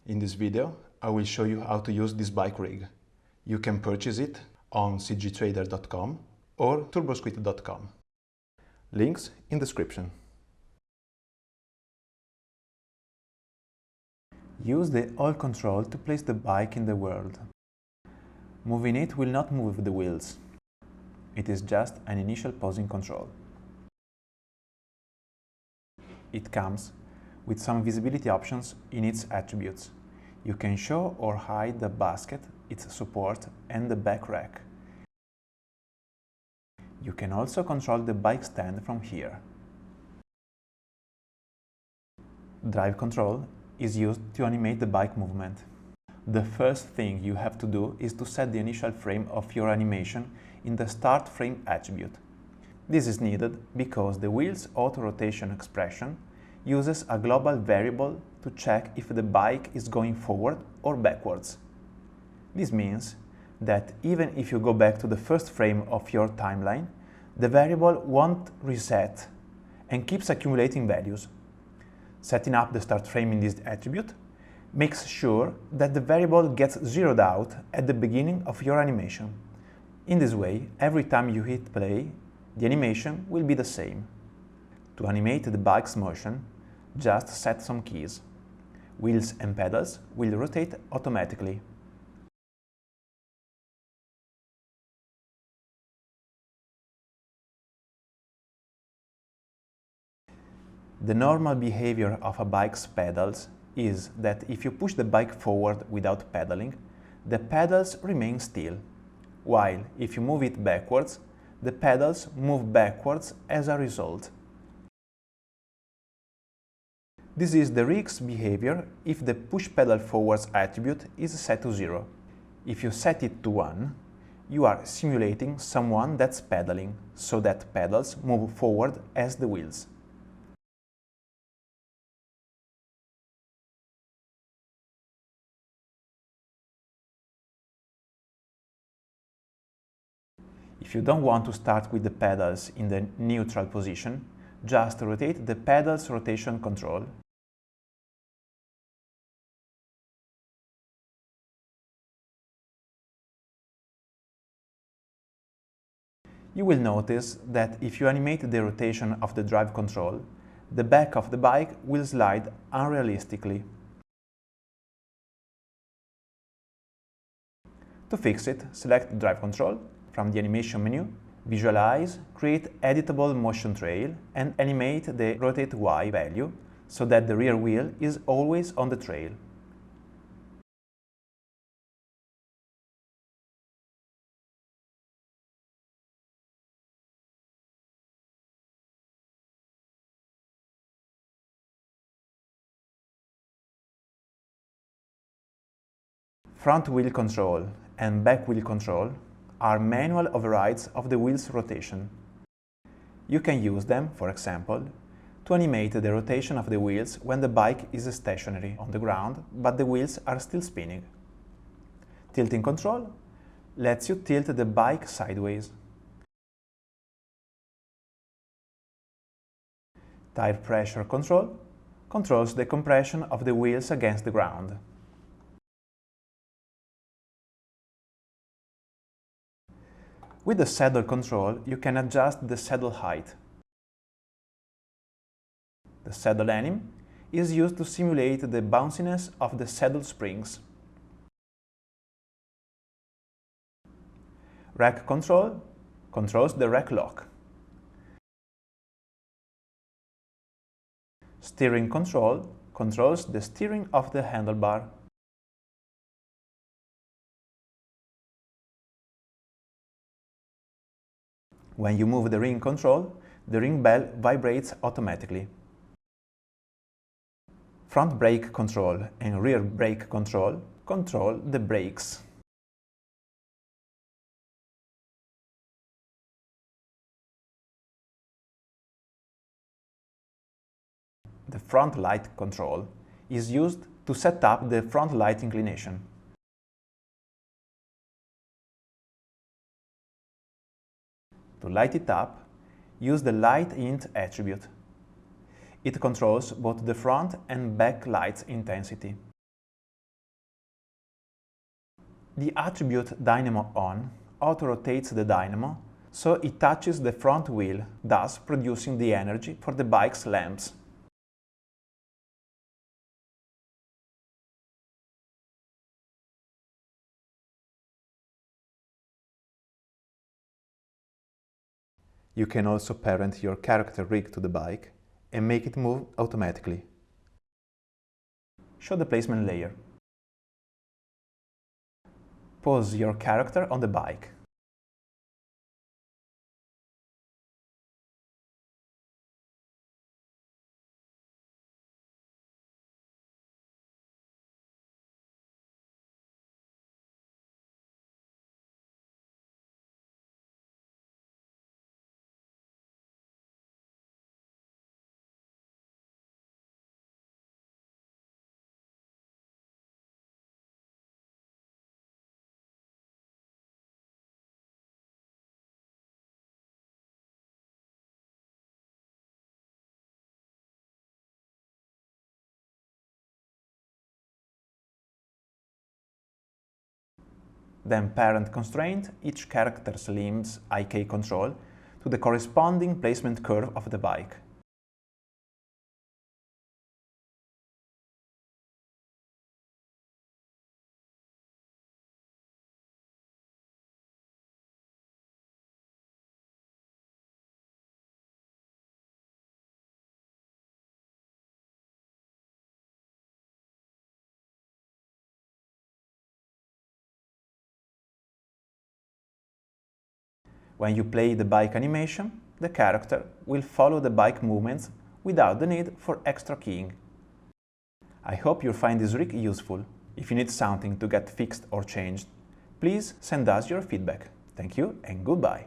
In this video, I will show you how to use this bike rig. You can purchase it on cgtrader.com or turbosquid.com. Links in description. Use the oil control to place the bike in the world. Moving it will not move the wheels. It is just an initial posing control. It comes with some visibility options in its attributes. You can show or hide the basket, its support, and the back rack. You can also control the bike stand from here. Drive control is used to animate the bike movement. The first thing you have to do is to set the initial frame of your animation in the start frame attribute. This is needed because the wheel's auto-rotation expression uses a global variable to check if the bike is going forward or backwards. This means that even if you go back to the first frame of your timeline, the variable won't reset and keeps accumulating values. Setting up the start frame in this attribute makes sure that the variable gets zeroed out at the beginning of your animation. In this way, every time you hit play, the animation will be the same. To animate the bike's motion, just set some keys. Wheels and pedals will rotate automatically. The normal behavior of a bike's pedals is that if you push the bike forward without pedaling, the pedals remain still, while if you move it backwards, the pedals move backwards as a result. This is the rig's behavior if the push pedal forwards attribute is set to 0. If you set it to 1, you are simulating someone that's pedaling, so that pedals move forward as the wheels. If you don't want to start with the pedals in the neutral position, just rotate the pedals rotation control. You will notice that if you animate the rotation of the drive control, the back of the bike will slide unrealistically. To fix it, select Drive Control from the Animation menu, visualize, create editable motion trail, and animate the rotate Y value so that the rear wheel is always on the trail. Front wheel control and back wheel control are manual overrides of the wheel's rotation. You can use them, for example, to animate the rotation of the wheels when the bike is stationary on the ground, but the wheels are still spinning. Tilting control lets you tilt the bike sideways. Tire pressure control controls the compression of the wheels against the ground. With the saddle control, you can adjust the saddle height. The saddle anim is used to simulate the bounciness of the saddle springs. Rack control controls the rack lock. Steering control controls the steering of the handlebar. When you move the ring control, the ring bell vibrates automatically. Front brake control and rear brake control control the brakes. The front light control is used to set up the front light inclination. To light it up, use the Light Int attribute. It controls both the front and back light's intensity. The attribute Dynamo On auto-rotates the dynamo so it touches the front wheel, thus producing the energy for the bike's lamps. You can also parent your character rig to the bike and make it move automatically. Show the placement layer. Pose your character on the bike. Then parent constraint each character's limb's IK control to the corresponding placement curve of the bike. When you play the bike animation, the character will follow the bike movements without the need for extra keying. I hope you find this rig useful. If you need something to get fixed or changed, please send us your feedback. Thank you and goodbye.